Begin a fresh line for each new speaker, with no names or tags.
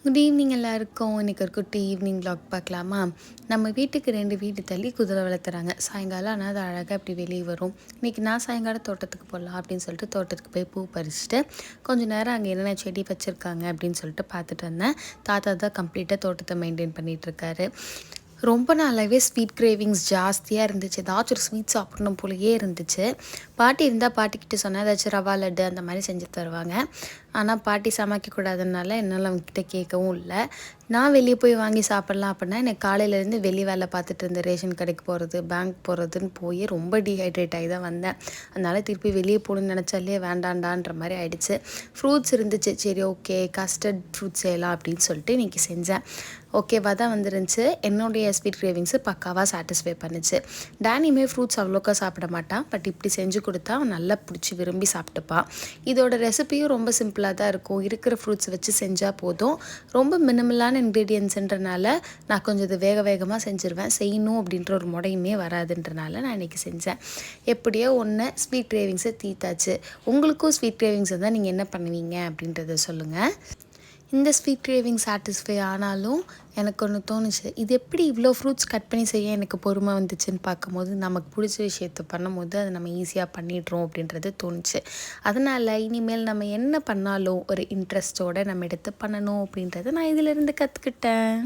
Good evening எல்லாருக்கும். இன்றைக்கி ஒரு குட்டி ஈவினிங் vlog பார்க்கலாமா? நம்ம வீட்டுக்கு 2 வீடு தள்ளி குதிரை வளர்த்துறாங்க. சாயங்காலம் ஆனால் அது அழகாக அப்படி வெளியே வரும். இன்றைக்கி நான் சாயங்காலம் தோட்டத்துக்கு போகலாம் அப்படின்னு சொல்லிட்டு தோட்டத்துக்கு போய் பூ பறிச்சுட்டு கொஞ்சம் நேரம் அங்கே என்னென்ன செடி வச்சுருக்காங்க அப்படின்னு சொல்லிட்டு பார்த்துட்டு வந்தேன். தாத்தா தான் கம்ப்ளீட்டாக தோட்டத்தை மெயின்டைன் பண்ணிகிட்ருக்காரு. ரொம்ப நாளாகவே ஸ்வீட் கிரேவிங்ஸ் ஜாஸ்தியாக இருந்துச்சு. ஏதாச்சும் ஒரு ஸ்வீட் சாப்பிடணும் போலயே இருந்துச்சு. பாட்டி இருந்தால் பாட்டிக்கிட்ட சொன்னால் ஏதாச்சும் ரவா லட்டு அந்த மாதிரி செஞ்சு தருவாங்க. ஆனால் பாட்டி சமைக்கக்கூடாதுனால என்னால் அவங்கக்கிட்ட கேட்கவும் இல்லை. நான் வெளியே போய் வாங்கி சாப்பிட்லாம் அப்படின்னா எனக்கு காலையிலேருந்து வெளி வேலை பார்த்துட்டு இருந்தேன். ரேஷன் கடைக்கு போகிறது, பேங்க் போகிறதுன்னு போய் ரொம்ப டீஹைட்ரேட் ஆகி தான் வந்தேன். அதனால் திருப்பி வெளியே போகணுன்னு நினச்சாலே வேண்டாண்டான்ற மாதிரி ஆயிடுச்சு. ஃப்ரூட்ஸ் இருந்துச்சு. சரி ஓகே கஸ்டர்ட் ஃப்ரூட்ஸ் செய்யலாம் அப்படின்னு சொல்லிட்டு இன்றைக்கி செஞ்சேன். ஓகேவா தான் வந்துருந்துச்சு. என்னுடைய ஸ்வீட் கிரேவிங்ஸு பக்காவாக சாட்டிஸ்ஃபை பண்ணுச்சு. டேனியுமே ஃப்ரூட்ஸ் அவ்வளோக்கா சாப்பிட மாட்டான். பட் இப்படி செஞ்சு கொடுத்தா அவன் நல்லா பிடிச்சி விரும்பி சாப்பிட்டுப்பான். இதோட ரெசிபியும் ரொம்ப சிம்பிளாக தான் இருக்கும். இருக்கிற ஃப்ரூட்ஸ் வச்சு செஞ்சால் போதும். ரொம்ப மினிமலான இன்க்ரீடியன்ட்ஸுன்றனால நான் கொஞ்சம் இது வேகமாக செஞ்சுருவேன். செய்யணும் அப்படின்ற ஒரு முறையுமே வராதுன்றனால நான் இன்றைக்கி செஞ்சேன். எப்படியோ ஒன்று ஸ்வீட் கிரேவிங்ஸை தீத்தாச்சு. உங்களுக்கும் ஸ்வீட் கிரேவிங்ஸ் இருந்தால் நீங்கள் என்ன பண்ணுவீங்க அப்படின்றத சொல்லுங்கள். இந்த ஸ்வீட் கிரேவிங் சாட்டிஸ்ஃபை ஆனாலும் எனக்கு ஒன்று தோணுச்சு. இது எப்படி இவ்வளோ ஃப்ரூட்ஸ் கட் பண்ணி செய்ய எனக்கு பொறுமை வந்துச்சுன்னு பார்க்கும்போது நமக்கு பிடிச்ச விஷயத்த பண்ணும்போது அதை நம்ம ஈஸியாக பண்ணிடுறோம் அப்படின்றது தோணுச்சு. அதனால் இனிமேல் நம்ம என்ன பண்ணாலும் ஒரு இன்ட்ரெஸ்ட்டோடு நம்ம எடுத்து பண்ணணும் அப்படின்றத நான் இதிலேருந்து கற்றுக்கிட்டேன்.